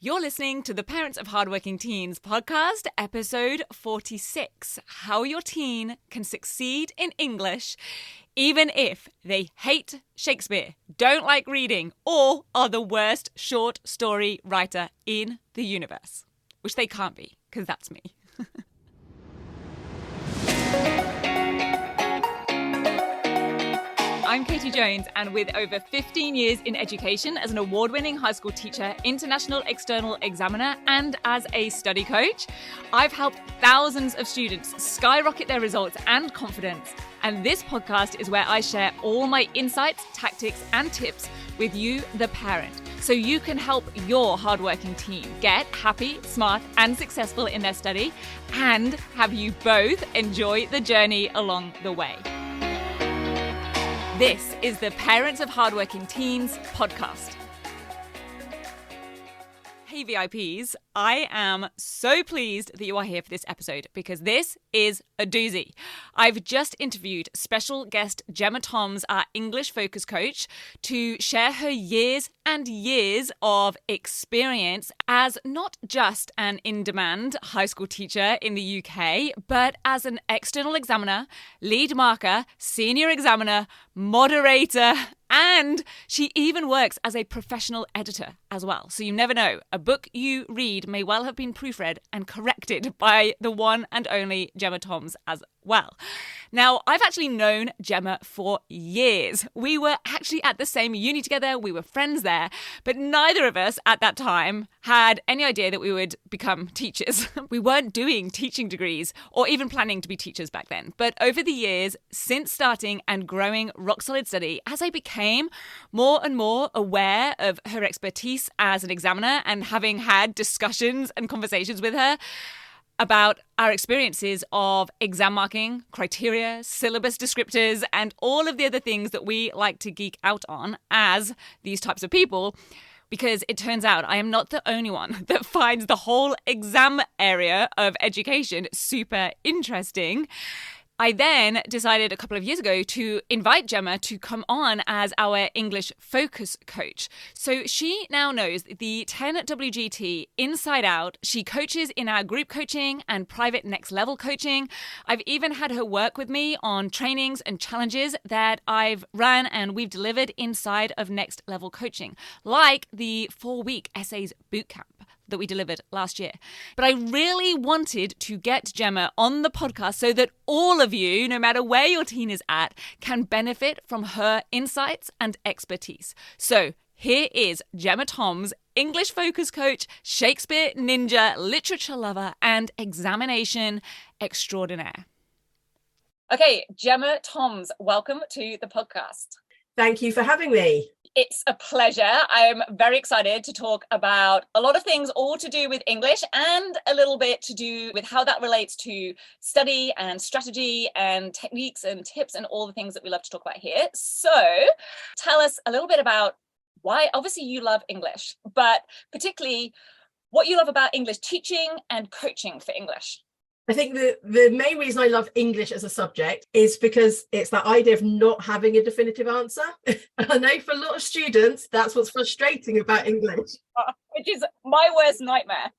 You're listening to the Parents of Hardworking Teens podcast, episode 46, How Your Teen Can Succeed in English Even If They Hate Shakespeare, Don't Like Reading, or are the worst short story writer in the universe. Which they can't be, because that's me. I'm Katie Jones, and with over 15 years in education as an award-winning high school teacher, international external examiner, and as a study coach, I've helped thousands of students skyrocket their results and confidence. And this podcast is where I share all my insights, tactics, and tips with you, the parent, so you can help your hardworking teen get happy, smart, and successful in their study, and have you both enjoy the journey along the way. This is the Parents of Hardworking Teens podcast. Hey VIPs, I am so pleased that you are here for this episode because this is a doozy. I've just interviewed special guest Gemma Toms, our English focus coach, to share her years and years of experience as not just an in-demand high school teacher in the UK, but as an external examiner, lead marker, senior examiner, moderator, and she even works as a professional editor as well. So you never know. A book you read may well have been proofread and corrected by the one and only Gemma Toms as well. Now, I've actually known Gemma for years. We were actually at the same uni together. We were friends there, but neither of us at that time had any idea that we would become teachers. We weren't doing teaching degrees or even planning to be teachers back then. But over the years, since starting and growing Rock Solid Study, as I became more and more aware of her expertise as an examiner and having had discussions and conversations with her about our experiences of exam marking, criteria, syllabus descriptors, and all of the other things that we like to geek out on as these types of people, because it turns out I am not the only one that finds the whole exam area of education super interesting. I then decided a couple of years ago to invite Gemma to come on as our English focus coach. So she now knows the 10WGT inside out. She coaches in our group coaching and private next level coaching. I've even had her work with me on trainings and challenges that I've run and we've delivered inside of next level coaching, like the 4-week essays bootcamp that we delivered last year. But I really wanted to get Gemma on the podcast so that all of you, no matter where your teen is at, can benefit from her insights and expertise. So here is Gemma Toms, English focus coach, Shakespeare ninja, literature lover, and examination extraordinaire. Okay, Gemma Toms, welcome to the podcast. Thank you for having me. It's a pleasure. I'm very excited to talk about a lot of things, all to do with English and a little bit to do with how that relates to study and strategy and techniques and tips and all the things that we love to talk about here. So tell us a little bit about why, obviously you love English, but particularly what you love about English teaching and coaching for English. I think the main reason I love English as a subject is because it's that idea of not having a definitive answer. I know for a lot of students, that's what's frustrating about English. Which is my worst nightmare.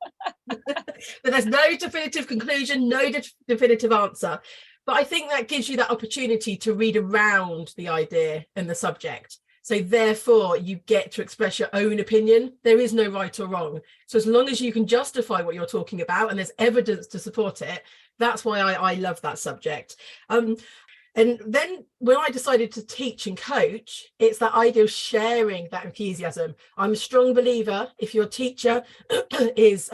But there's no definitive conclusion, no definitive answer. But I think that gives you that opportunity to read around the idea and the subject. So therefore, you get to express your own opinion. There is no right or wrong. So as long as you can justify what you're talking about and there's evidence to support it, that's why I love that subject. And then when I decided to teach and coach, it's that idea of sharing that enthusiasm. I'm a strong believer. If your teacher is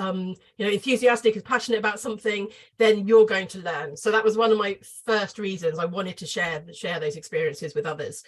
enthusiastic, is passionate about something, then you're going to learn. So that was one of my first reasons I wanted to share those experiences with others.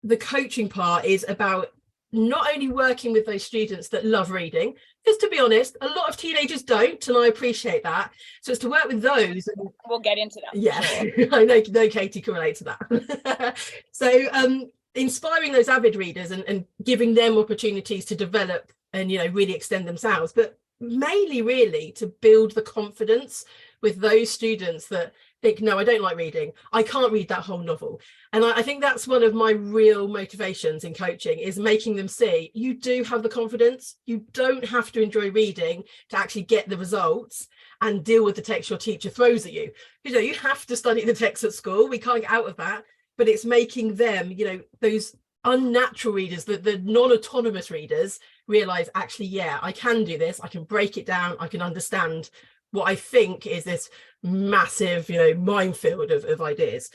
The coaching part is about not only working with those students that love reading, because to be honest, a lot of teenagers don't, and I appreciate that. So it's to work with those. We'll get into that. Yeah, sure. I know Katie can relate to that. So inspiring those avid readers and giving them opportunities to develop and, really extend themselves, but mainly really to build the confidence with those students that think, no, I don't like reading, I can't read that whole novel. And I think that's one of my real motivations in coaching, is making them see you do have the confidence. You don't have to enjoy reading to actually get the results and deal with the text your teacher throws at you. You know, you have to study the text at school. We can't get out of that. But it's making them, you know, those unnatural readers, the non-autonomous readers, realize, actually, yeah, I can do this. I can break it down. I can understand what I think is this massive, you know, minefield of ideas.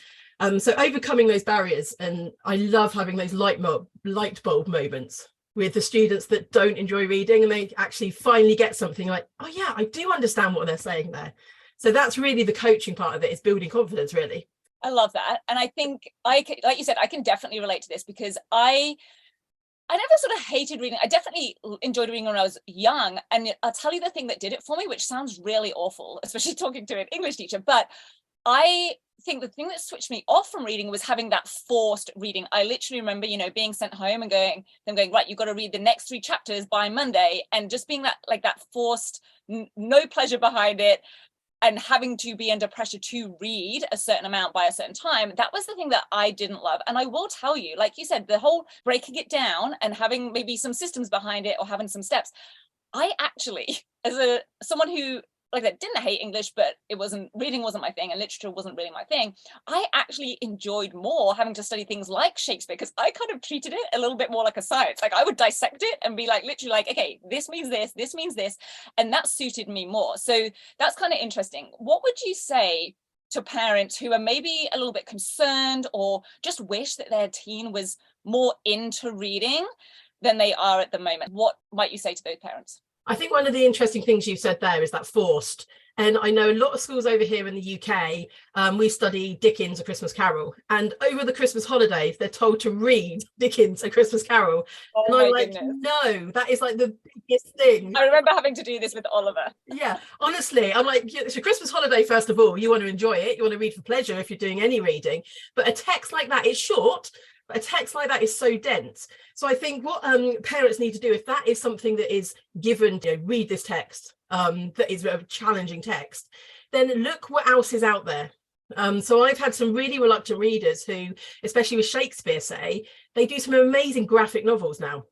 So overcoming those barriers, and I love having those light bulb moments with the students that don't enjoy reading, and they actually finally get something like, oh yeah, I do understand what they're saying there. So that's really the coaching part of it, is building confidence, really. I love that. And I think like you said, I can definitely relate to this, because I never sort of hated reading. I definitely enjoyed reading when I was young. And I'll tell you the thing that did it for me, which sounds really awful, especially talking to an English teacher, but I think the thing that switched me off from reading was having that forced reading. I literally remember, you know, being sent home and going, right, you've got to read the next 3 chapters by Monday, and just being that, like, that forced, no pleasure behind it, and having to be under pressure to read a certain amount by a certain time. That was the thing that I didn't love. And I will tell you, like you said, the whole breaking it down and having maybe some systems behind it, or having some steps, I actually, as someone who, like, that didn't hate English, but reading wasn't my thing, and literature wasn't really my thing, I actually enjoyed more having to study things like Shakespeare, because I kind of treated it a little bit more like a science. Like, I would dissect it and be like, literally like, okay, this means this means this, and that suited me more. So that's kind of interesting. What would you say to parents who are maybe a little bit concerned, or just wish that their teen was more into reading than they are at the moment? What might you say to those parents? I think one of the interesting things you've said there is that forced. And I know a lot of schools over here in the UK, we study Dickens, A Christmas Carol. And over the Christmas holidays, they're told to read Dickens, A Christmas Carol. Oh, and I'm like, goodness. No, that is like the biggest thing. I remember having to do this with Oliver. Yeah, honestly, I'm like, it's a Christmas holiday, first of all. You want to enjoy it. You want to read for pleasure if you're doing any reading. But a text like that is short. But a text like that is so dense. So I think what parents need to do, if that is something that is given, you know, read this text, that is a challenging text, then look what else is out there. So I've had some really reluctant readers who, especially with Shakespeare, say they do some amazing graphic novels now.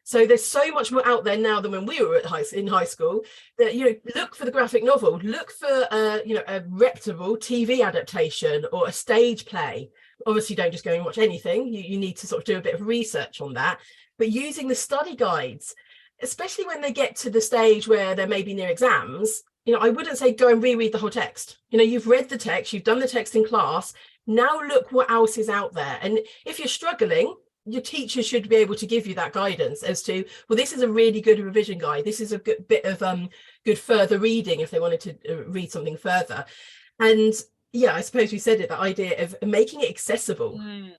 So there's so much more out there now than when we were in high school, that, you know, look for the graphic novel, look for you know, a reputable TV adaptation or a stage play. Obviously, don't just go and watch anything. You need to sort of do a bit of research on that. But using the study guides, especially when they get to the stage where they're maybe near exams, you know, I wouldn't say go and reread the whole text. You know, you've read the text, you've done the text in class. Now look what else is out there. And if you're struggling, your teacher should be able to give you that guidance as to, well, this is a really good revision guide. This is a good bit of good further reading if they wanted to read something further. And yeah, I suppose we said it, the idea of making it accessible. And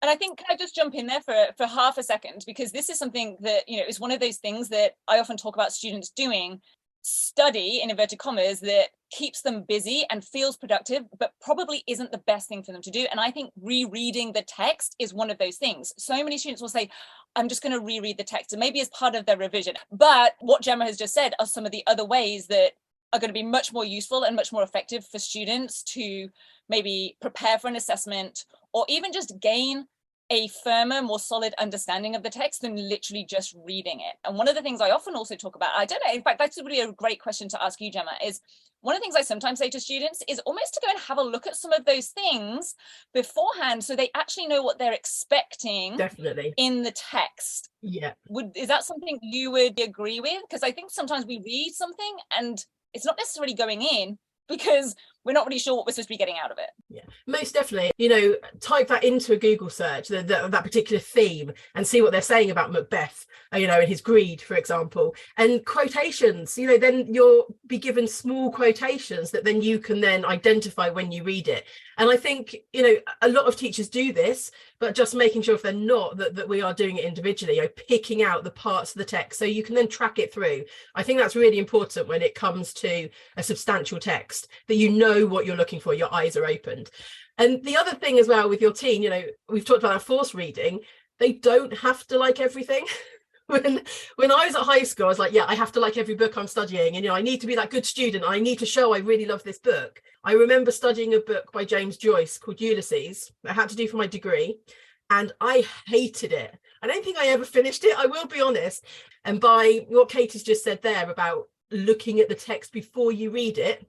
I think, can I just jump in there for half a second? Because this is something that, you know, is one of those things that I often talk about students doing, study in inverted commas, that keeps them busy and feels productive, but probably isn't the best thing for them to do. And I think rereading the text is one of those things. So many students will say, I'm just going to reread the text, and maybe as part of their revision. But what Gemma has just said are some of the other ways that are going to be much more useful and much more effective for students to maybe prepare for an assessment, or even just gain a firmer, more solid understanding of the text than literally just reading it. And one of the things I often also talk about, I don't know, in fact, that's really a great question to ask you, Gemma, is one of the things I sometimes say to students is almost to go and have a look at some of those things beforehand, so they actually know what they're expecting. Definitely. In the text. Yeah. Is that something you would agree with? Because I think sometimes we read something and it's not necessarily going in because we're not really sure what we're supposed to be getting out of it. Yeah, most definitely. You know, type that into a Google search, that particular theme, and see what they're saying about Macbeth, you know, and his greed, for example, and quotations. You know, then you'll be given small quotations that then you can then identify when you read it. And I think, you know, a lot of teachers do this, but just making sure if they're not, that we are doing it individually, you know, picking out the parts of the text so you can then track it through. I think that's really important when it comes to a substantial text, that you know what you're looking for, your eyes are opened. And the other thing as well with your teen, you know, we've talked about forced reading, they don't have to like everything. when I was at high school, I was like, yeah, I have to like every book I'm studying, and I need to be that good student. I need to show I really love this book. I remember studying a book by James Joyce called Ulysses. I had to do for my degree, and I hated it. I don't think I ever finished it, I will be honest. And by what Katie's just said there about looking at the text before you read it,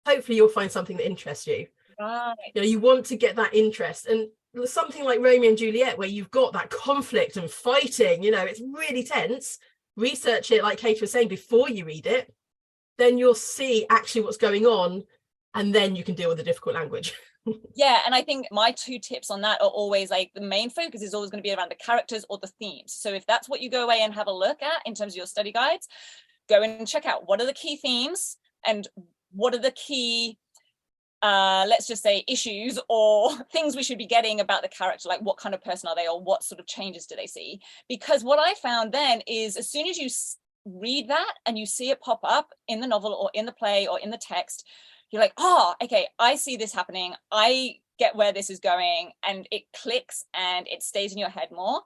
hopefully you'll find something that interests you. Right. You want to get that interest, and something like Romeo and Juliet, where you've got that conflict and fighting, it's really tense. Research it, like Katie was saying, before you read it, then you'll see actually what's going on, and then you can deal with the difficult language. Yeah, and I think my 2 tips on that are always like the main focus is always going to be around the characters or the themes. So if that's what you go away and have a look at in terms of your study guides, go and check out what are the key themes and what are the key let's just say issues or things we should be getting about the character, like what kind of person are they, or what sort of changes do they see? Because what I found then is as soon as you read that and you see it pop up in the novel or in the play or in the text, you're like, oh, okay, I see this happening, I get where this is going, and it clicks and it stays in your head more.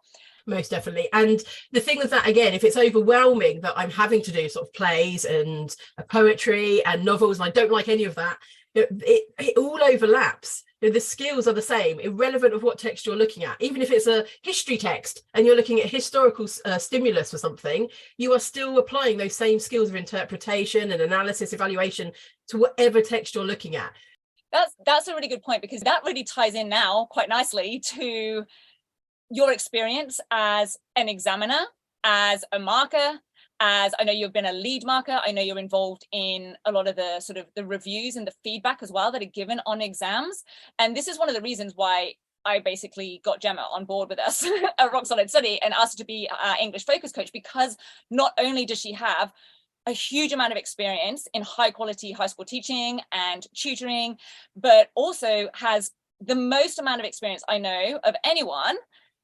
Most definitely. And the thing is that, again, if it's overwhelming that I'm having to do sort of plays and poetry and novels, and I don't like any of that, it all overlaps. The skills are the same, irrelevant of what text you're looking at. Even if it's a history text and you're looking at historical stimulus or something, you are still applying those same skills of interpretation and analysis, evaluation to whatever text you're looking at. That's a really good point, because that really ties in now quite nicely to your experience as an examiner, as a marker, as I know you've been a lead marker. I know you're involved in a lot of the sort of the reviews and the feedback as well that are given on exams. And this is one of the reasons why I basically got Gemma on board with us at Rock Solid Study and asked her to be our English focus coach, because not only does she have a huge amount of experience in high quality high school teaching and tutoring, but also has the most amount of experience I know of anyone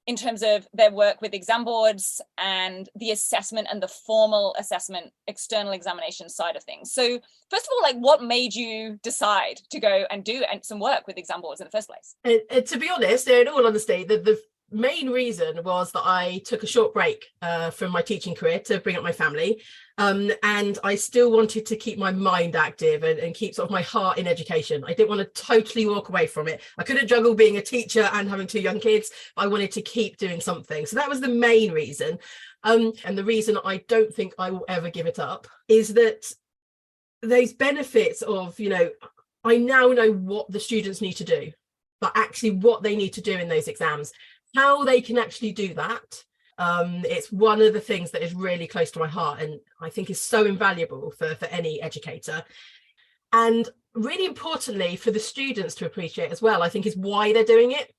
in terms of their work with exam boards and the assessment and the formal assessment, external examination side of things. So first of all, like, what made you decide to go and do some work with exam boards in the first place? And to be honest, in all honesty, the main reason was that I took a short break from my teaching career to bring up my family. And I still wanted to keep my mind active and keep sort of my heart in education. I didn't want to totally walk away from it. I couldn't juggle being a teacher and having 2 young kids, but I wanted to keep doing something. So that was the main reason. And the reason I don't think I will ever give it up is that those benefits of, I now know what the students need to do, but actually what they need to do in those exams, how they can actually do that. It's one of the things that is really close to my heart, and I think is so invaluable for any educator. And really importantly for the students to appreciate as well, I think, is why they're doing it.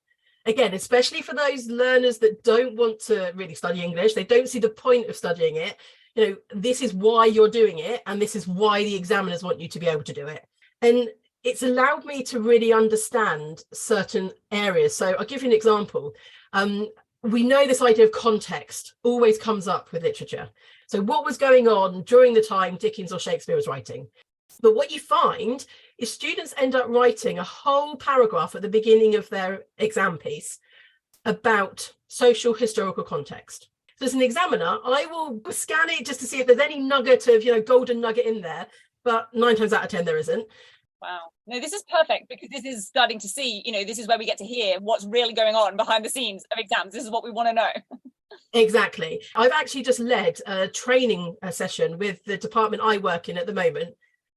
Again, especially for those learners that don't want to really study English, they don't see the point of studying it. This is why you're doing it, and this is why the examiners want you to be able to do it. And it's allowed me to really understand certain areas. So I'll give you an example. We know this idea of context always comes up with literature. So what was going on during the time Dickens or Shakespeare was writing? But what you find is students end up writing a whole paragraph at the beginning of their exam piece about social historical context. So as an examiner, I will scan it just to see if there's any nugget of, golden nugget in there, but 9 times out of 10 there isn't. Wow. No, this is perfect, because this is starting to see, this is where we get to hear what's really going on behind the scenes of exams. This is what we want to know. Exactly. I've actually just led a training session with the department I work in at the moment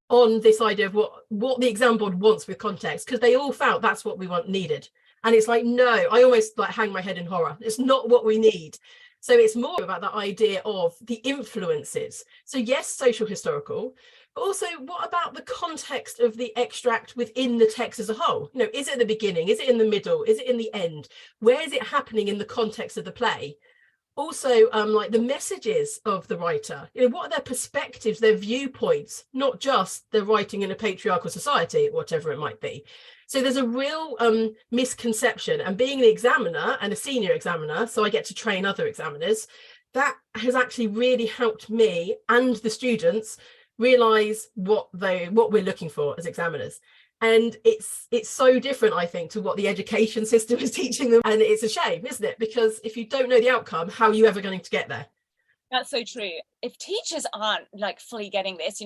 on this idea of what the exam board wants with context, because they all felt that's what we needed. And it's like, no, I almost hang my head in horror. It's not what we need. So it's more about that idea of the influences. So yes, social historical, but also what about the context of the extract within the text as a whole? Is it at the beginning? Is it in the middle? Is it in the end? Where is it happening in the context of the play? Also, like the messages of the writer, what are their perspectives, their viewpoints, not just they're writing in a patriarchal society, whatever it might be. So there's a real misconception, and being an examiner and a senior examiner, so I get to train other examiners, that has actually really helped me and the students realize what we're looking for as examiners. And it's so different, I think, to what the education system is teaching them. And it's a shame, isn't it? Because if you don't know the outcome, how are you ever going to get there? That's so true. If teachers aren't like fully getting this,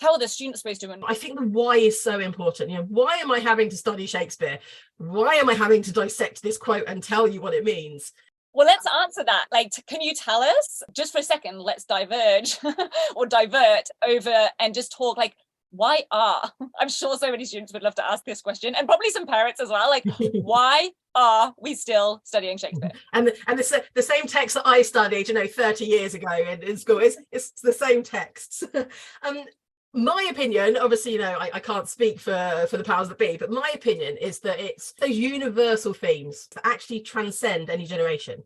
how are the students supposed to? I think the why is so important. Why am I having to study Shakespeare? Why am I having to dissect this quote and tell you what it means? Well, let's answer that. Like, can you tell us, just for a second, let's diverge or divert over and just talk like, why are, I'm sure so many students would love to ask this question, and probably some parents as well, like, why are we still studying Shakespeare? And the same text that I studied 30 years ago in school, it's the same texts. My opinion, obviously, I can't speak for the powers that be, but my opinion is that it's those universal themes that actually transcend any generation.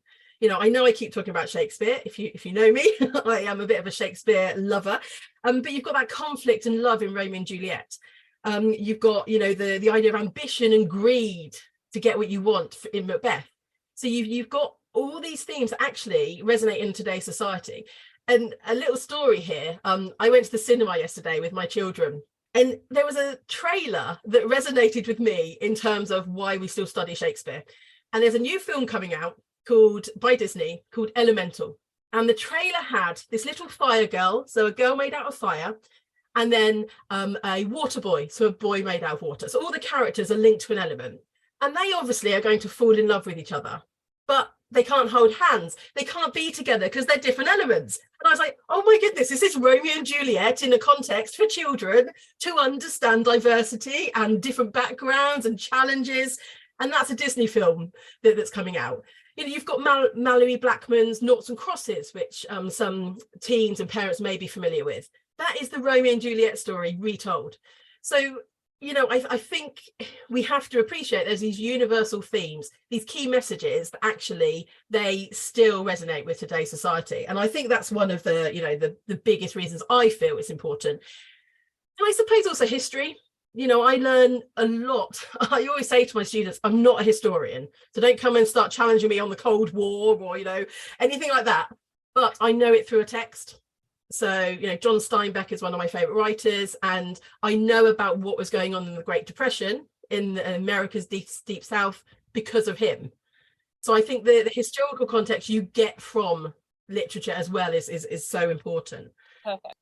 I know I keep talking about Shakespeare. If you know me, I am a bit of a Shakespeare lover. But you've got that conflict and love in Romeo and Juliet. You've got, the idea of ambition and greed to get what you want in Macbeth. So you've got all these themes that actually resonate in today's society. And a little story here. I went to the cinema yesterday with my children, and there was a trailer that resonated with me in terms of why we still study Shakespeare. And there's a new film coming out by Disney called Elemental. And the trailer had this little fire girl, so a girl made out of fire, and then a water boy, so a boy made out of water. So all the characters are linked to an element. And they obviously are going to fall in love with each other. But they can't hold hands. They can't be together because they're different elements. And I was like, oh my goodness, this is Romeo and Juliet in a context for children to understand diversity and different backgrounds and challenges. And that's a Disney film that's coming out. You've got Mallory Blackman's Noughts and Crosses, which some teens and parents may be familiar with. That is the Romeo and Juliet story retold. So I think we have to appreciate there's these universal themes, these key messages that actually they still resonate with today's society. And I think that's one of the biggest reasons I feel it's important. And I suppose also history. I learn a lot. I always say to my students, I'm not a historian, so don't come and start challenging me on the Cold War or, anything like that. But I know it through a text. So, John Steinbeck is one of my favorite writers, and I know about what was going on in the Great Depression in America's deep South because of him. So I think the historical context you get from literature as well is so important. Perfect.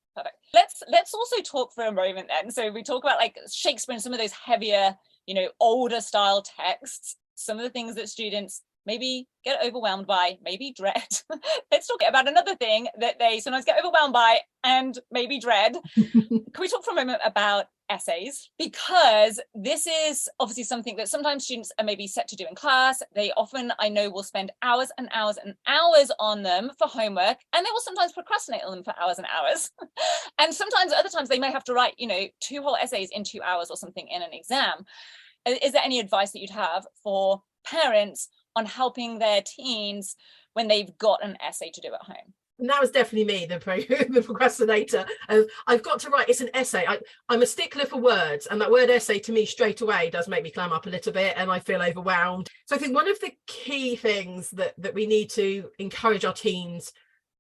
Let's also talk for a moment then. So we talk about like Shakespeare and some of those heavier, older style texts, some of the things that students maybe get overwhelmed by, maybe dread. Let's talk about another thing that they sometimes get overwhelmed by and maybe dread. Can we talk for a moment about essays? Because this is obviously something that sometimes students are maybe set to do in class. They often, I know, will spend hours and hours and hours on them for homework, and they will sometimes procrastinate on them for hours and hours. And sometimes, other times, they may have to write, 2 whole essays in 2 hours or something in an exam. Is there any advice that you'd have for parents on helping their teens when they've got an essay to do at home? And that was definitely me, the procrastinator. I've got to write, it's an essay. I'm a stickler for words, and that word essay to me straight away does make me clam up a little bit and I feel overwhelmed. So I think one of the key things that we need to encourage our teens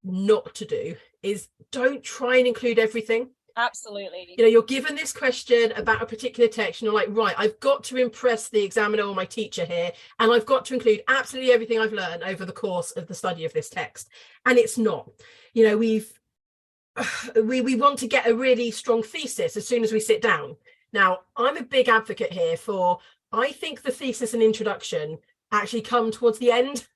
not to do is don't try and include everything. Absolutely. You're given this question about a particular text and you're like, right, I've got to impress the examiner or my teacher here, and I've got to include absolutely everything I've learned over the course of the study of this text. And it's not. We want to get a really strong thesis as soon as we sit down. Now, I'm a big advocate here for, I think the thesis and introduction actually come towards the end.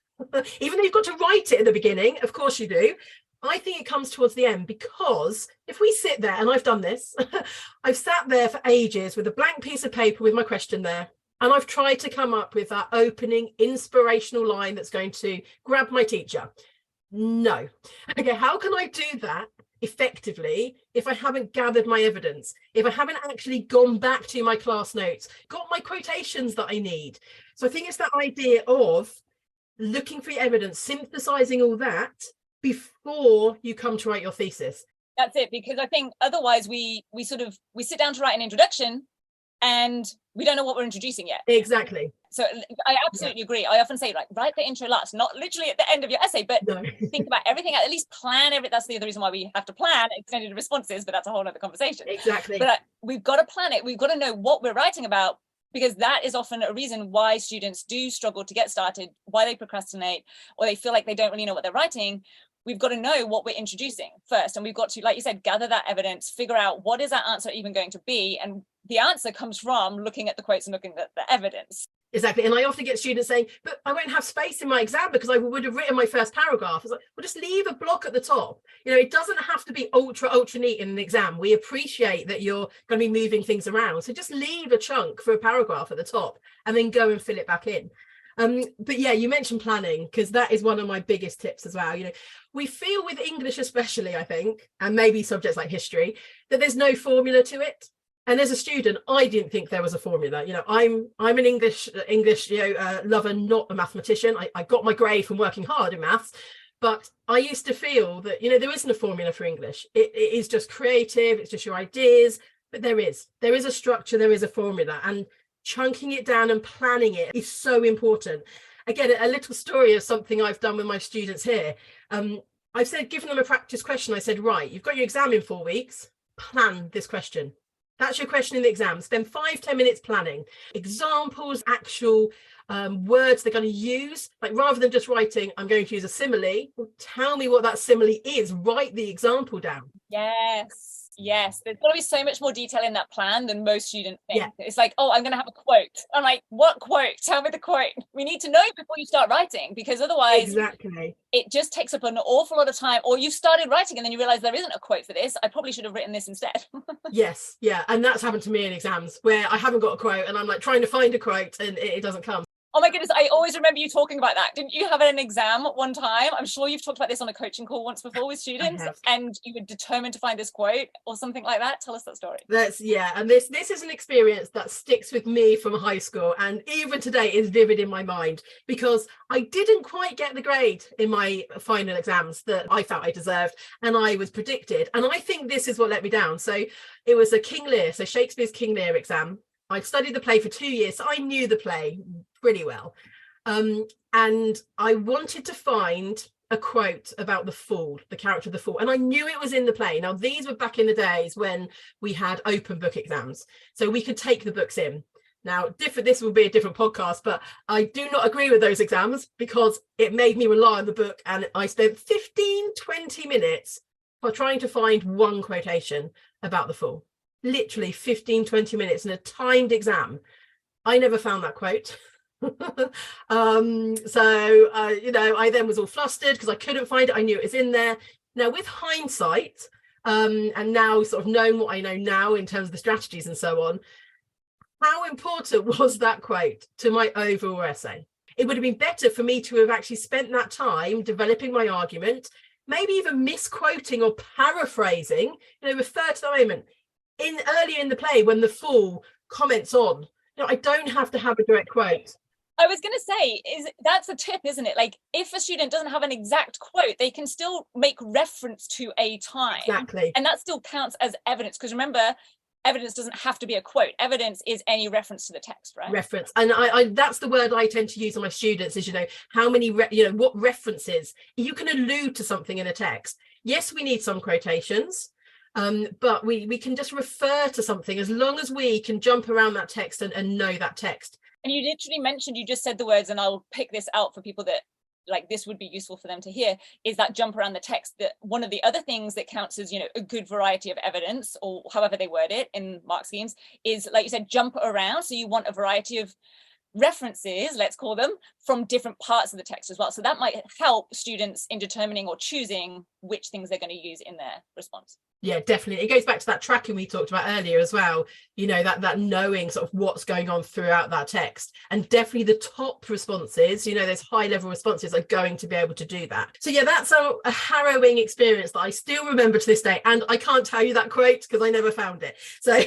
Even though you've got to write it at the beginning, of course you do. I think it comes towards the end, because if we sit there, and I've done this, I've sat there for ages with a blank piece of paper with my question there, and I've tried to come up with that opening inspirational line that's going to grab my teacher. No. Okay, how can I do that effectively if I haven't gathered my evidence, if I haven't actually gone back to my class notes, got my quotations that I need? So I think it's that idea of looking for your evidence, synthesizing all that before you come to write your thesis. That's it, because I think otherwise we sit down to write an introduction and we don't know what we're introducing yet. Exactly. So I absolutely agree. I often say, like, write the intro last, not literally at the end of your essay, but think about everything, at least plan everything. That's the other reason why we have to plan extended responses, but that's a whole other conversation. Exactly. But we've got to plan it. We've got to know what we're writing about, because that is often a reason why students do struggle to get started, why they procrastinate, or they feel like they don't really know what they're writing. we've got to know what we're introducing first. And we've got to, like you said, gather that evidence, figure out what is that answer even going to be. And the answer comes from looking at the quotes and looking at the evidence. Exactly. And I often get students saying, but I won't have space in my exam because I would have written my first paragraph. It's like, well, just leave a block at the top. It doesn't have to be ultra neat in an exam. We appreciate that you're going to be moving things around. So just leave a chunk for a paragraph at the top and then go and fill it back in. But yeah, you mentioned planning, because that is one of my biggest tips as well. We feel with English especially, I think, and maybe subjects like history, that there's no formula to it. And as a student, I didn't think there was a formula. I'm an English lover, not a mathematician. I got my grade from working hard in maths, but I used to feel that there isn't a formula for English. It is just creative. It's just your ideas. But there is a structure. There is a formula, and chunking it down and planning it is so important. Again, a little story of something I've done with my students here. I've said, given them a practice question, I said, right, you've got your exam in 4 weeks. Plan this question. That's your question in the exam. Spend 5-10 minutes planning examples, actual words they're going to use. Like, rather than just writing, I'm going to use a simile, well, tell me what that simile is. Write the example down. Yes, there's got to be so much more detail in that plan than most students think. Yeah. It's like, oh, I'm going to have a quote. I'm like, what quote? Tell me the quote. We need to know before you start writing, because otherwise exactly, it just takes up an awful lot of time. Or you've started writing and then you realize there isn't a quote for this. I probably should have written this instead. Yes, yeah. And that's happened to me in exams where I haven't got a quote and I'm like trying to find a quote and it doesn't come. Oh my goodness, I always remember you talking about that. Didn't you have an exam one time? I'm sure you've talked about this on a coaching call once before with students, and you were determined to find this quote or something like that. Tell us that story. And this is an experience that sticks with me from high school, and even today is vivid in my mind, because I didn't quite get the grade in my final exams that I felt I deserved and I was predicted. And I think this is what let me down. So it was a King Lear, so Shakespeare's King Lear exam. I'd studied the play for 2 years, so I knew the play pretty well. And I wanted to find a quote about the fool, the character of the fool. And I knew it was in the play. Now, these were back in the days when we had open book exams, so we could take the books in. Now, this will be a different podcast, but I do not agree with those exams because it made me rely on the book. And I spent 15-20 minutes for trying to find one quotation about the fool. Literally 15-20 minutes in a timed exam. I never found that quote. I then was all flustered because I couldn't find it. I knew it was in there. Now, with hindsight, and now sort of knowing what I know now in terms of the strategies and so on, how important was that quote to my overall essay? It would have been better for me to have actually spent that time developing my argument, maybe even misquoting or paraphrasing, refer to the moment earlier in the play when the fool comments on. I don't have to have a direct quote. I was going to say, that's a tip, isn't it? Like, if a student doesn't have an exact quote, they can still make reference to a time. Exactly. And that still counts as evidence, because remember, evidence doesn't have to be a quote. Evidence is any reference to the text, right? Reference. And I that's the word I tend to use on my students is, how many, what references. You can allude to something in a text. Yes, we need some quotations. But we can just refer to something as long as we can jump around that text and know that text. And you literally mentioned, you just said the words, and I'll pick this out for people that like this would be useful for them to hear, is that jump around the text. That one of the other things that counts as a good variety of evidence, or however they word it in mark schemes, is, like you said, jump around. So you want a variety of references, let's call them, from different parts of the text as well. So that might help students in determining or choosing which things they're going to use in their response. Yeah, definitely. It goes back to that tracking we talked about earlier as well, that knowing sort of what's going on throughout that text. And definitely the top responses, those high level responses are going to be able to do that. So yeah, that's a harrowing experience that I still remember to this day. And I can't tell you that quote because I never found it. So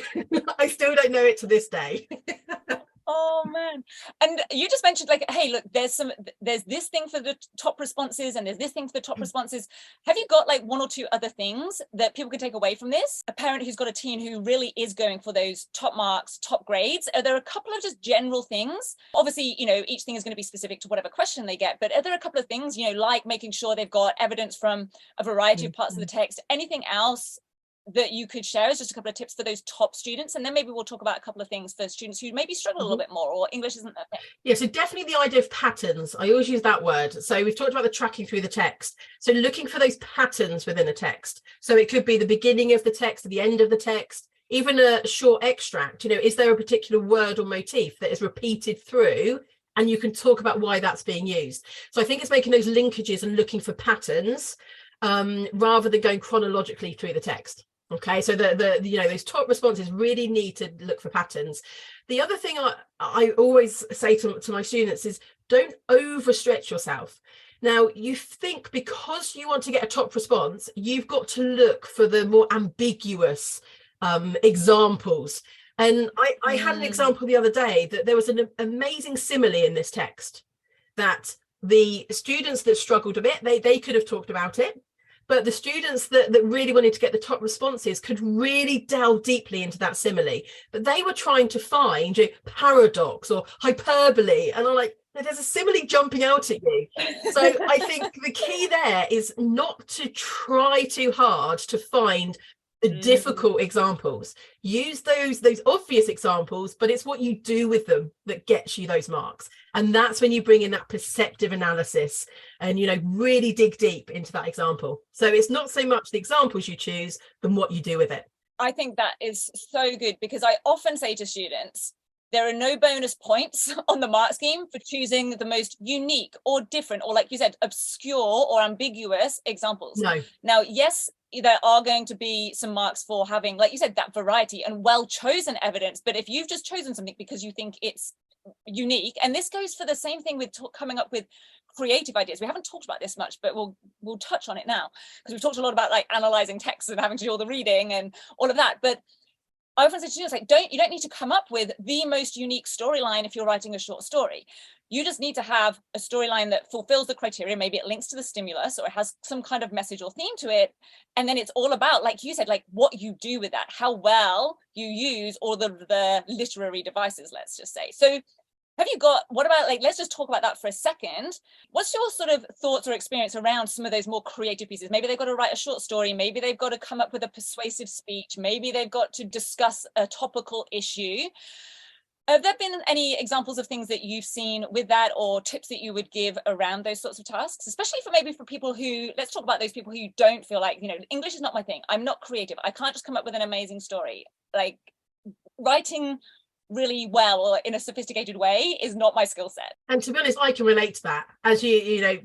I still don't know it to this day. Oh man. And you just mentioned, like, hey, look, there's this thing for the top responses and there's this thing for the top responses. Have you got like one or two other things that people can take away from this? A parent who's got a teen who really is going for those top marks, top grades, are there a couple of just general things? Obviously, each thing is going to be specific to whatever question they get, but are there a couple of things, like making sure they've got evidence from a variety of parts of the text? Anything else that you could share as just a couple of tips for those top students? And then maybe we'll talk about a couple of things for students who maybe struggle a little bit more, or English isn't their thing. Yeah, so definitely the idea of patterns. I always use that word. So we've talked about the tracking through the text. So looking for those patterns within a text. So it could be the beginning of the text, the end of the text, even a short extract. Is there a particular word or motif that is repeated through? And you can talk about why that's being used. So I think it's making those linkages and looking for patterns rather than going chronologically through the text. Okay, so those top responses really need to look for patterns. The other thing I always say to my students is don't overstretch yourself. Now, you think because you want to get a top response, you've got to look for the more ambiguous examples. And I had an example the other day that there was an amazing simile in this text that the students that struggled a bit, they could have talked about it. But the students that really wanted to get the top responses could really delve deeply into that simile. But they were trying to find a paradox or hyperbole. And I'm like, there's a simile jumping out at you. So I think the key there is not to try too hard to find the difficult examples. Use those obvious examples, but it's what you do with them that gets you those marks. And that's when you bring in that perceptive analysis and, really dig deep into that example. So it's not so much the examples you choose than what you do with it. I think that is so good, because I often say to students, there are no bonus points on the mark scheme for choosing the most unique or different, or like you said, obscure or ambiguous examples. No. Now, yes, there are going to be some marks for having, like you said, that variety and well chosen evidence. But if you've just chosen something because you think it's unique, and this goes for the same thing with coming up with creative ideas. We haven't talked about this much, but we'll touch on it now, because we've talked a lot about like analyzing text and having to do all the reading and all of that. But I often say to students, like, you don't need to come up with the most unique storyline if you're writing a short story. You just need to have a storyline that fulfills the criteria. Maybe it links to the stimulus, or it has some kind of message or theme to it. And then it's all about, like you said, like what you do with that, how well you use all the literary devices, let's just say. So what about, like, let's just talk about that for a second. What's your sort of thoughts or experience around some of those more creative pieces? Maybe they've got to write a short story. Maybe they've got to come up with a persuasive speech. Maybe they've got to discuss a topical issue. Have there been any examples of things that you've seen with that, or tips that you would give around those sorts of tasks, especially for people who, let's talk about those people who don't feel like, English is not my thing. I'm not creative. I can't just come up with an amazing story. Like, writing really well or in a sophisticated way is not my skill set. And to be honest, I can relate to that. As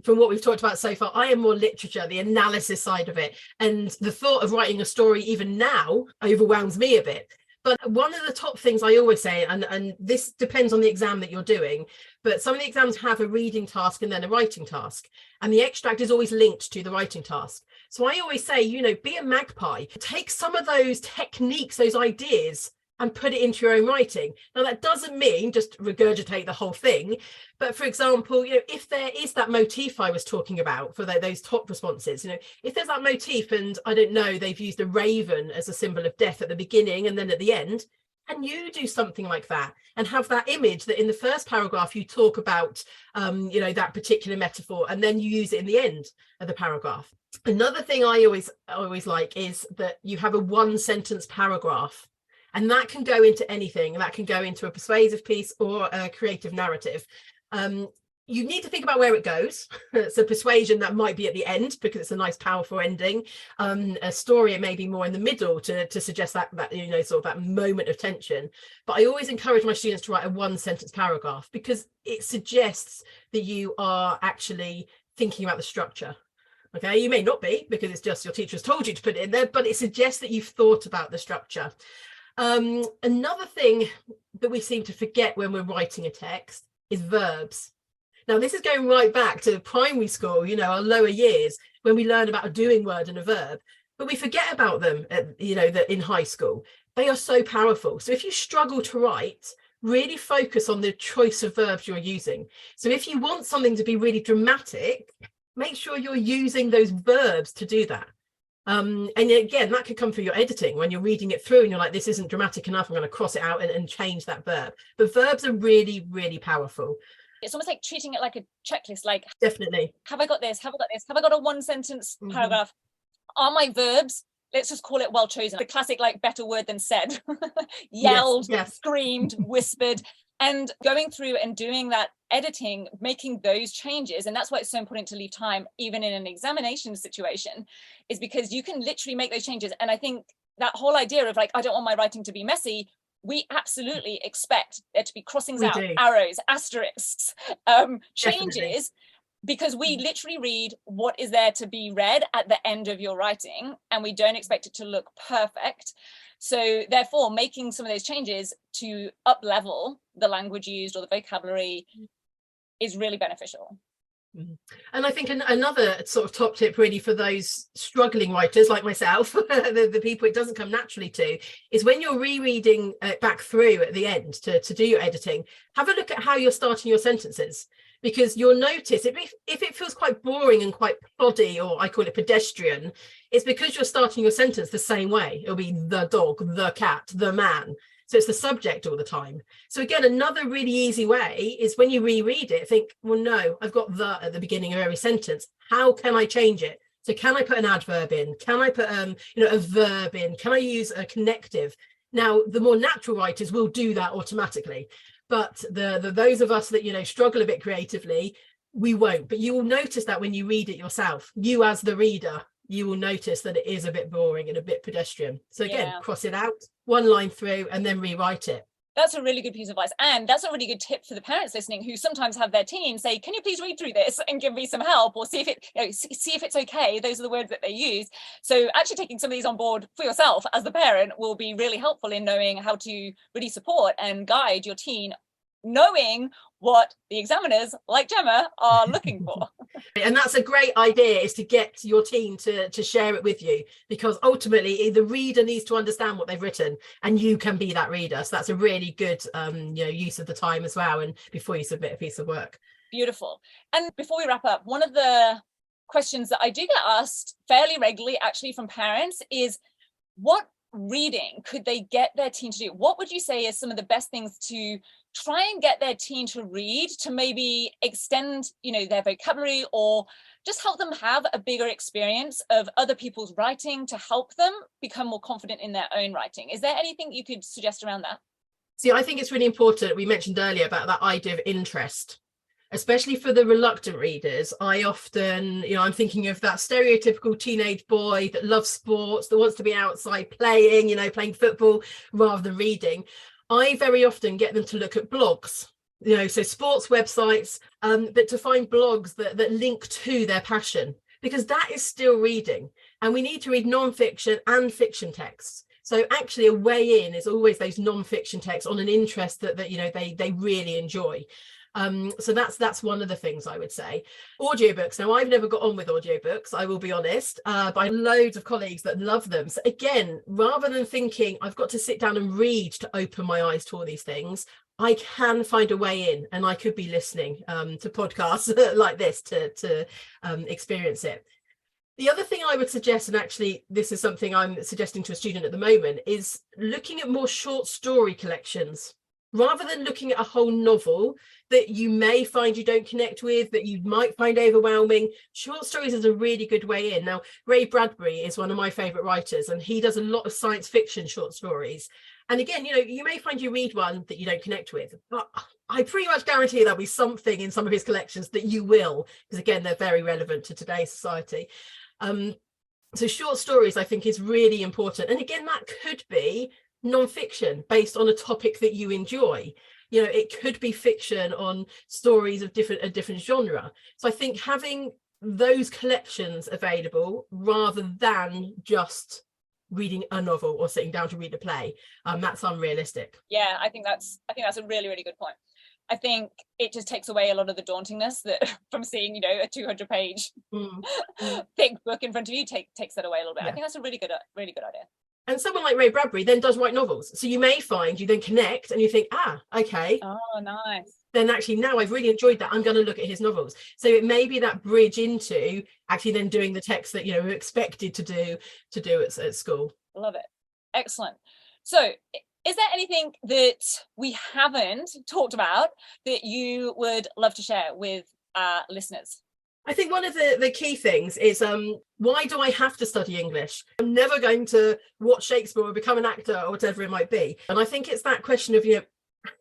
from what we've talked about so far, I am more literature, the analysis side of it. And the thought of writing a story even now overwhelms me a bit. But one of the top things I always say, and this depends on the exam that you're doing, but some of the exams have a reading task and then a writing task. And the extract is always linked to the writing task. So I always say, be a magpie. Take some of those techniques, those ideas, and put it into your own writing. Now, that doesn't mean just regurgitate the whole thing. But for example, if there is that motif I was talking about for those top responses, if there's that motif and I don't know, they've used a raven as a symbol of death at the beginning and then at the end, and you do something like that and have that image that in the first paragraph you talk about, that particular metaphor, and then you use it in the end of the paragraph. Another thing I always like is that you have a one sentence paragraph. And that can go into anything. That can go into a persuasive piece or a creative narrative. You need to think about where it goes. So persuasion, that might be at the end because it's a nice, powerful ending. A story, it may be more in the middle to suggest that sort of that moment of tension. But I always encourage my students to write a one sentence paragraph because it suggests that you are actually thinking about the structure. Okay, you may not be because it's just your teacher has told you to put it in there, but it suggests that you've thought about the structure. Another thing that we seem to forget when we're writing a text is verbs. Now, this is going right back to primary school, our lower years, when we learn about a doing word and a verb, but we forget about them, that in high school. They are so powerful. So if you struggle to write, really focus on the choice of verbs you're using. So if you want something to be really dramatic, make sure you're using those verbs to do that. And again, that could come through your editing when you're reading it through and you're like, this isn't dramatic enough, I'm going to cross it out and change that verb. But verbs are really, really powerful. It's almost like treating it like a checklist, like, definitely, have I got this? Have I got this? Have I got a one sentence paragraph? Are my verbs let's just call it well chosen, the classic like better word than said, yelled, yes. screamed, whispered, and going through and doing that editing, making those changes. And that's why it's so important to leave time, even in an examination situation, is because you can literally make those changes. And I think that whole idea of like, I don't want my writing to be messy, we absolutely expect there to be crossings out, arrows, asterisks, changes. Definitely. Because we literally read what is there to be read at the end of your writing, and we don't expect it to look perfect. So therefore, making some of those changes to up level the language used or the vocabulary is really beneficial. And I think another sort of top tip really for those struggling writers like myself, the people it doesn't come naturally to, is when you're rereading back through at the end to do your editing, have a look at how you're starting your sentences. Because you'll notice if it feels quite boring and quite ploddy, or I call it pedestrian, it's because you're starting your sentence the same way. It'll be the dog, the cat, the man. So it's the subject all the time. So again, another really easy way is when you reread it, think, well, no, I've got the at the beginning of every sentence. How can I change it? So can I put an adverb in? Can I put a verb in? Can I use a connective? Now, the more natural writers will do that automatically. But the those of us that, struggle a bit creatively, we won't. But you will notice that when you read it yourself, you as the reader, you will notice that it is a bit boring and a bit pedestrian. So again, cross it out, one line through, and then rewrite it. That's a really good piece of advice. And that's a really good tip for the parents listening who sometimes have their teen say, can you please read through this and give me some help, or see if it's okay. Those are the words that they use. So actually taking some of these on board for yourself as the parent will be really helpful in knowing how to really support and guide your teen, knowing what the examiners like Gemma are looking for. And that's a great idea, is to get your team to share it with you, because ultimately the reader needs to understand what they've written, and you can be that reader. So that's a really good use of the time as well, and before you submit a piece of work. Beautiful. And before we wrap up, one of the questions that I do get asked fairly regularly actually from parents is, what reading could they get their teen to do? What would you say is some of the best things to try and get their teen to read, to maybe extend their vocabulary, or just help them have a bigger experience of other people's writing to help them become more confident in their own writing? Is there anything you could suggest around that? See, I think it's really important. We mentioned earlier about that idea of interest, especially for the reluctant readers. I often, I'm thinking of that stereotypical teenage boy that loves sports, that wants to be outside playing, football rather than reading. I very often get them to look at blogs, so sports websites, but to find blogs that link to their passion, because that is still reading. And we need to read non-fiction and fiction texts. So actually a way in is always those non-fiction texts on an interest that they really enjoy. So that's one of the things I would say. Audiobooks. Now, I've never got on with audiobooks, I will be honest, but I have loads of colleagues that love them. So again, rather than thinking I've got to sit down and read to open my eyes to all these things, I can find a way in, and I could be listening to podcasts like this to experience it. The other thing I would suggest, and actually this is something I'm suggesting to a student at the moment, is looking at more short story collections. Rather than looking at a whole novel that you may find you don't connect with, that you might find overwhelming, short stories is a really good way in. Now, Ray Bradbury is one of my favourite writers, and he does a lot of science fiction short stories. And again, you may find you read one that you don't connect with, but I pretty much guarantee there'll be something in some of his collections that you will, because again, they're very relevant to today's society. So short stories, I think, is really important. And again, that could be non-fiction based on a topic that you enjoy. It could be fiction on stories of a different genre. So I think having those collections available rather than just reading a novel or sitting down to read a play, that's unrealistic. Yeah, I think that's a really, really good point. I think it just takes away a lot of the dauntingness that from seeing, a 200-page thick book in front of you takes that away a little bit. Yeah. I think that's a really good idea. And someone like Ray Bradbury then does write novels. So you may find you then connect and you think, okay. Oh, nice. Then actually now I've really enjoyed that. I'm going to look at his novels. So it may be that bridge into actually then doing the text that, we're expected to do at school. Love it. Excellent. So is there anything that we haven't talked about that you would love to share with our listeners? I think one of the key things is why do I have to study English? I'm never going to watch Shakespeare or become an actor or whatever it might be. And I think it's that question of,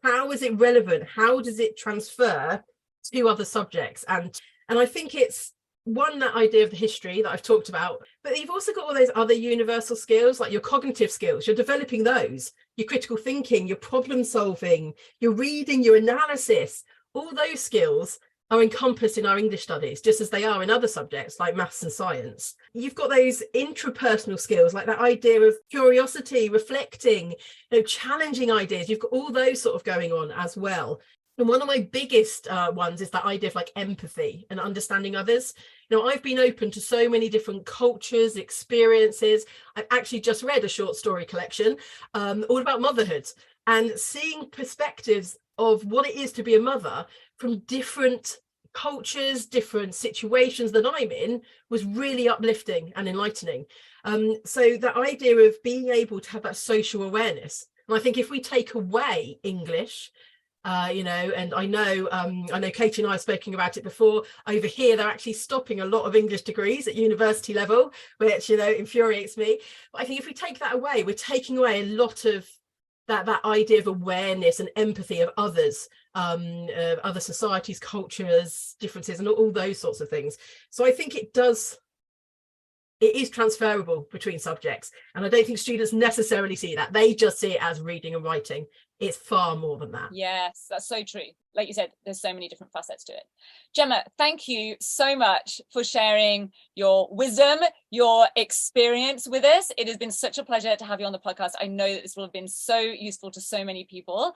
how is it relevant? How does it transfer to other subjects? And I think it's one, that idea of the history that I've talked about, but you've also got all those other universal skills, like your cognitive skills. You're developing those, your critical thinking, your problem solving, your reading, your analysis. All those skills are encompassed in our English studies, just as they are in other subjects like maths and science. You've got those intrapersonal skills, like that idea of curiosity, reflecting, challenging ideas. You've got all those sort of going on as well. And one of my biggest ones is that idea of like empathy and understanding others. I've been open to so many different cultures, experiences. I've actually just read a short story collection all about motherhood, and seeing perspectives of what it is to be a mother from different cultures, different situations that I'm in, was really uplifting and enlightening. So the idea of being able to have that social awareness, and I think if we take away English, and I know Katie and I have spoken about it before. Over here, they're actually stopping a lot of English degrees at university level, which infuriates me. But I think if we take that away, we're taking away a lot of that idea of awareness and empathy of others, other societies, cultures, differences, and all those sorts of things. So I think it is transferable between subjects, and I don't think students necessarily see that. They just see it as reading and writing. It's far more than that. Yes, that's so true. Like you said, there's so many different facets to it. Gemma, thank you so much for sharing your wisdom, your experience with us. It has been such a pleasure to have you on the podcast. I know that this will have been so useful to so many people.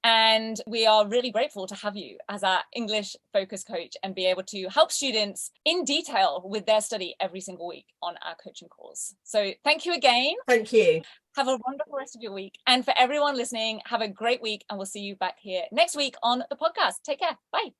And we are really grateful to have you as our English focus coach and be able to help students in detail with their study every single week on our coaching calls. So thank you again. Thank you. Have a wonderful rest of your week. And for everyone listening, have a great week, and we'll see you back here next week on the podcast. Take care. Bye.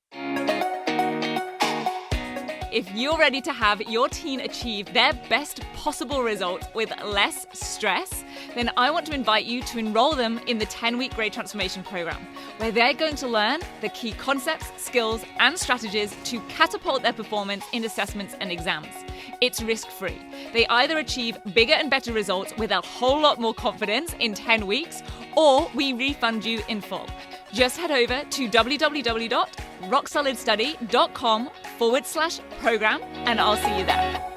If you're ready to have your teen achieve their best possible results with less stress, then I want to invite you to enroll them in the 10-week Grade Transformation Program, where they're going to learn the key concepts, skills, and strategies to catapult their performance in assessments and exams. It's risk-free. They either achieve bigger and better results with a whole lot more confidence in 10 weeks, or we refund you in full. Just head over to www.rocksolidstudy.com/program, and I'll see you there.